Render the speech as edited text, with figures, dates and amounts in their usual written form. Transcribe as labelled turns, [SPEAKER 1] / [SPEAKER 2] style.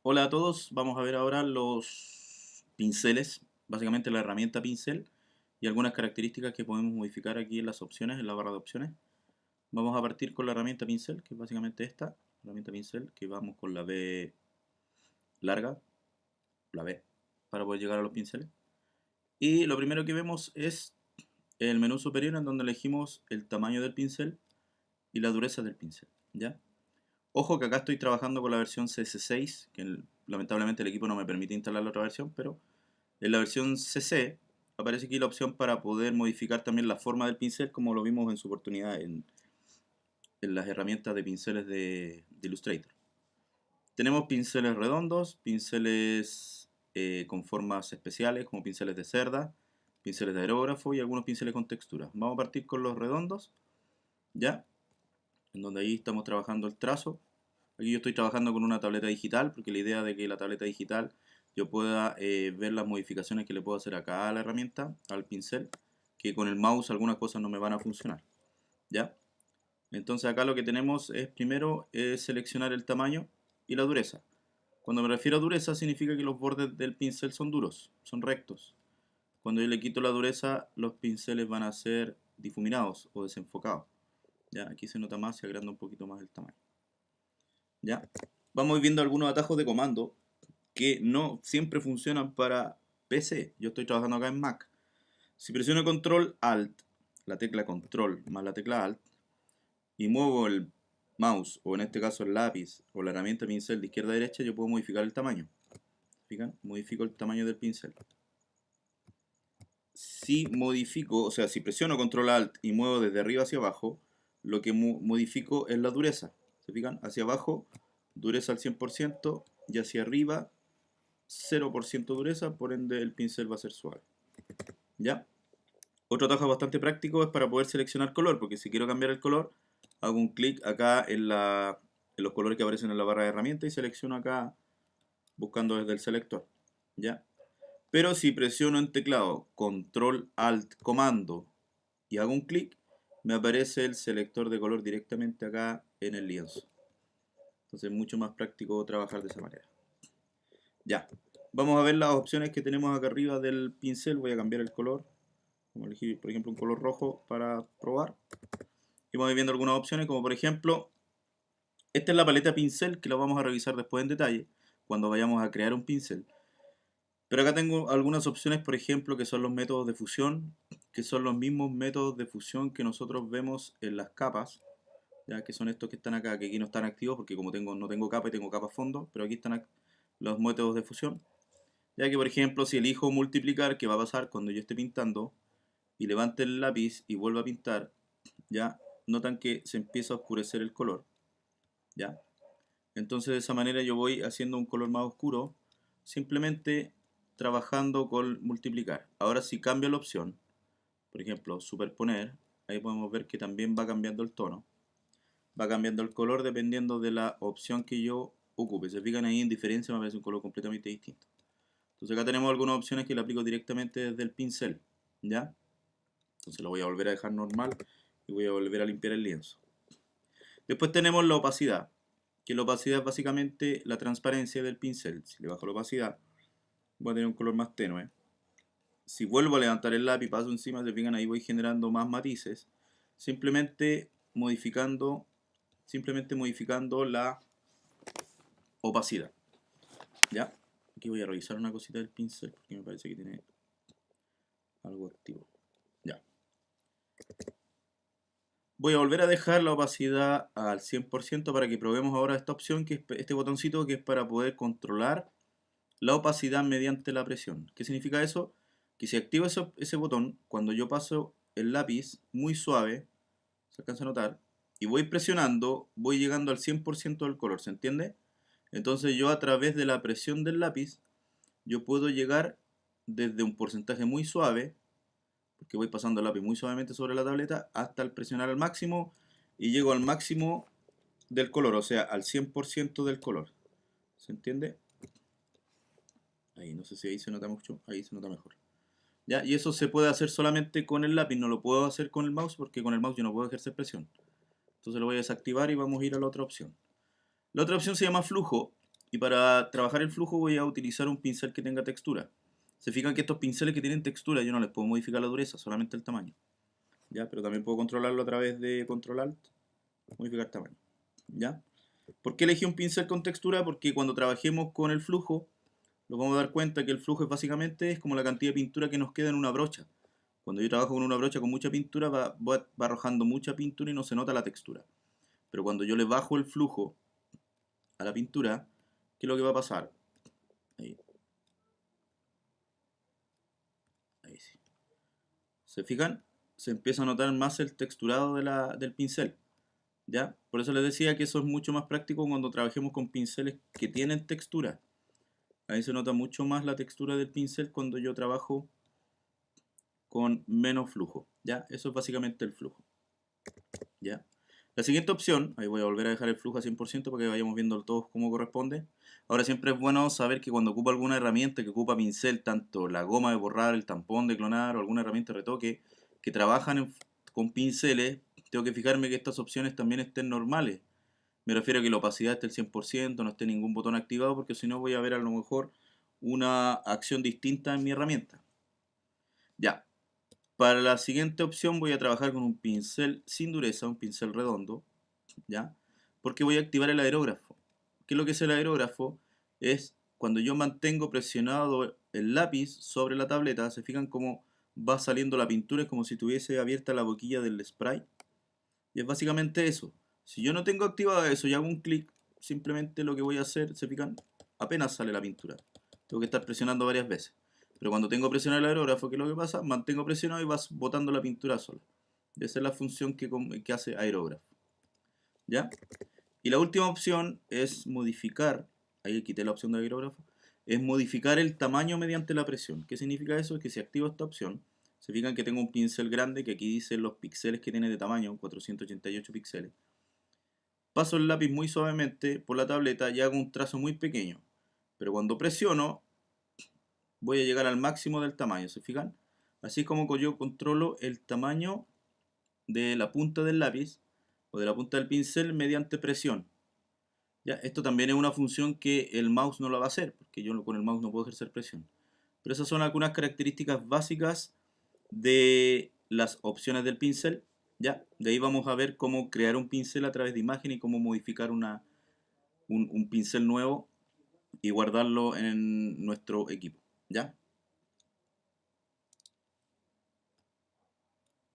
[SPEAKER 1] Hola a todos, vamos a ver ahora los pinceles, básicamente la herramienta pincel y algunas características que podemos modificar aquí en las opciones, en la barra de opciones. Vamos a partir con la herramienta pincel, que es básicamente esta, herramienta pincel, que vamos con la B larga, la B, para poder llegar a los pinceles. Y lo primero que vemos es el menú superior en donde elegimos el tamaño del pincel y la dureza del pincel, ¿ya? Ojo que acá estoy trabajando con la versión CS6, que lamentablemente el equipo no me permite instalar la otra versión, pero en la versión CC aparece aquí la opción para poder modificar también la forma del pincel, como lo vimos en su oportunidad en las herramientas de pinceles de Illustrator. Tenemos pinceles redondos, pinceles con formas especiales, como pinceles de cerda, pinceles de aerógrafo y algunos pinceles con textura. Vamos a partir con los redondos, ¿ya? En donde ahí estamos trabajando el trazo. Aquí yo estoy trabajando con una tableta digital, porque la idea de que la tableta digital yo pueda ver las modificaciones que le puedo hacer acá a la herramienta, al pincel, que con el mouse algunas cosas no me van a funcionar, ¿ya? Entonces acá lo que tenemos es primero seleccionar el tamaño y la dureza. Cuando me refiero a dureza significa que los bordes del pincel son duros, son rectos. Cuando yo le quito la dureza, los pinceles van a ser difuminados o desenfocados. ¿Ya? Aquí se nota más, se agranda un poquito más el tamaño. ¿Ya? Vamos viendo algunos atajos de comando que no siempre funcionan para PC. Yo estoy trabajando acá en Mac. Si presiono Control Alt, la tecla Control más la tecla Alt, y muevo el mouse, o en este caso el lápiz, o la herramienta pincel de izquierda a derecha, yo puedo modificar el tamaño. ¿Fijan? Modifico el tamaño del pincel. Si modifico, o sea, si presiono Control Alt y muevo desde arriba hacia abajo, lo que modifico es la dureza. ¿Se fijan? Hacia abajo, dureza al 100% y hacia arriba, 0% dureza, por ende el pincel va a ser suave. ¿Ya? Otro atajo bastante práctico es para poder seleccionar color, porque si quiero cambiar el color, hago un clic acá en los colores que aparecen en la barra de herramientas y selecciono acá buscando desde el selector. ¿Ya? Pero si presiono en teclado Control Alt Comando y hago un clic, me aparece el selector de color directamente acá en el lienzo. Entonces es mucho más práctico trabajar de esa manera. Ya, vamos a ver las opciones que tenemos acá arriba del pincel. Voy a cambiar el color. Vamos a elegir, por ejemplo, un color rojo para probar. Y vamos viendo algunas opciones, como por ejemplo, esta es la paleta pincel que la vamos a revisar después en detalle, cuando vayamos a crear un pincel. Pero acá tengo algunas opciones, por ejemplo, que son los métodos de fusión, que son los mismos métodos de fusión que nosotros vemos en las capas, ya que son estos que están acá, que aquí no están activos porque como no tengo capa y tengo capa fondo, pero aquí están los métodos de fusión. Ya que por ejemplo, si elijo multiplicar, ¿qué va a pasar cuando yo esté pintando y levante el lápiz y vuelva a pintar? Ya notan que se empieza a oscurecer el color, ya. Entonces de esa manera yo voy haciendo un color más oscuro, simplemente trabajando con multiplicar. Ahora si cambio la opción, por ejemplo, superponer, ahí podemos ver que también va cambiando el tono, va cambiando el color dependiendo de la opción que yo ocupe. Se fijan ahí en diferencia, me aparece un color completamente distinto. Entonces acá tenemos algunas opciones que le aplico directamente desde el pincel, ¿ya? Entonces lo voy a volver a dejar normal y voy a volver a limpiar el lienzo. Después tenemos la opacidad, que la opacidad es básicamente la transparencia del pincel. Si le bajo la opacidad, voy a tener un color más tenue. Si vuelvo a levantar el lápiz, paso encima, se fijan ahí voy generando más matices, simplemente modificando, la opacidad. ¿Ya? Aquí voy a revisar una cosita del pincel porque me parece que tiene algo activo. Ya. Voy a volver a dejar la opacidad al 100% para que probemos ahora esta opción, que es este botoncito que es para poder controlar la opacidad mediante la presión. ¿Qué significa eso? Que si activo ese botón, cuando yo paso el lápiz muy suave, se alcanza a notar, y voy presionando, voy llegando al 100% del color, ¿se entiende? Entonces yo a través de la presión del lápiz, yo puedo llegar desde un porcentaje muy suave, porque voy pasando el lápiz muy suavemente sobre la tableta, hasta el presionar al máximo, y llego al máximo del color, o sea, al 100% del color. ¿Se entiende? Ahí, no sé si ahí se nota mucho, ahí se nota mejor. ¿Ya? Y eso se puede hacer solamente con el lápiz, no lo puedo hacer con el mouse porque con el mouse yo no puedo ejercer presión. Entonces lo voy a desactivar y vamos a ir a la otra opción. La otra opción se llama flujo Y para trabajar el flujo voy a utilizar un pincel que tenga textura. Se fijan que estos pinceles que tienen textura yo no les puedo modificar la dureza, solamente el tamaño. ¿Ya? Pero también puedo controlarlo a través de Control Alt, modificar tamaño. ¿Ya? ¿Por qué elegí un pincel con textura? Porque cuando trabajemos con el flujo, nos vamos a dar cuenta que el flujo es básicamente es como la cantidad de pintura que nos queda en una brocha. Cuando yo trabajo con una brocha con mucha pintura, va arrojando mucha pintura y no se nota la textura. Pero cuando yo le bajo el flujo a la pintura, ¿qué es lo que va a pasar? Ahí. Ahí sí. ¿Se fijan? Se empieza a notar más el texturado del pincel. ¿Ya? Por eso les decía que eso es mucho más práctico cuando trabajemos con pinceles que tienen textura. Ahí se nota mucho más la textura del pincel cuando yo trabajo con menos flujo. ¿Ya? Eso es básicamente el flujo. ¿Ya? La siguiente opción, ahí voy a volver a dejar el flujo a 100% para que vayamos viendo todos como corresponde. Ahora siempre es bueno saber que cuando ocupo alguna herramienta que ocupa pincel, tanto la goma de borrar, el tampón de clonar o alguna herramienta de retoque que trabajan con pinceles, tengo que fijarme que estas opciones también estén normales. Me refiero a que la opacidad esté al 100%, no esté ningún botón activado, porque si no voy a ver a lo mejor una acción distinta en mi herramienta. Ya, para la siguiente opción voy a trabajar con un pincel sin dureza, un pincel redondo, ¿ya? Porque voy a activar el aerógrafo. ¿Qué es lo que es el aerógrafo? Es cuando yo mantengo presionado el lápiz sobre la tableta, se fijan cómo va saliendo la pintura, es como si tuviese abierta la boquilla del spray. Y es básicamente eso. Si yo no tengo activado eso y hago un clic, simplemente lo que voy a hacer, se fijan, apenas sale la pintura. Tengo que estar presionando varias veces. Pero cuando tengo presionado el aerógrafo, ¿qué es lo que pasa? Mantengo presionado y vas botando la pintura sola. Esa es la función que hace aerógrafo. ¿Ya? Y la última opción es modificar, ahí quité la opción de aerógrafo, es modificar el tamaño mediante la presión. ¿Qué significa eso? Es que si activo esta opción, se fijan que tengo un pincel grande que aquí dice los píxeles que tiene de tamaño, 488 píxeles. Paso el lápiz muy suavemente por la tableta y hago un trazo muy pequeño. Pero cuando presiono, voy a llegar al máximo del tamaño, ¿se fijan? Así es como yo controlo el tamaño de la punta del lápiz o de la punta del pincel mediante presión. ¿Ya? Esto también es una función que el mouse no lo va a hacer, porque yo con el mouse no puedo ejercer presión. Pero esas son algunas características básicas de las opciones del pincel. ¿Ya? De ahí vamos a ver cómo crear un pincel a través de imagen y cómo modificar un pincel nuevo y guardarlo en nuestro equipo. ¿Ya?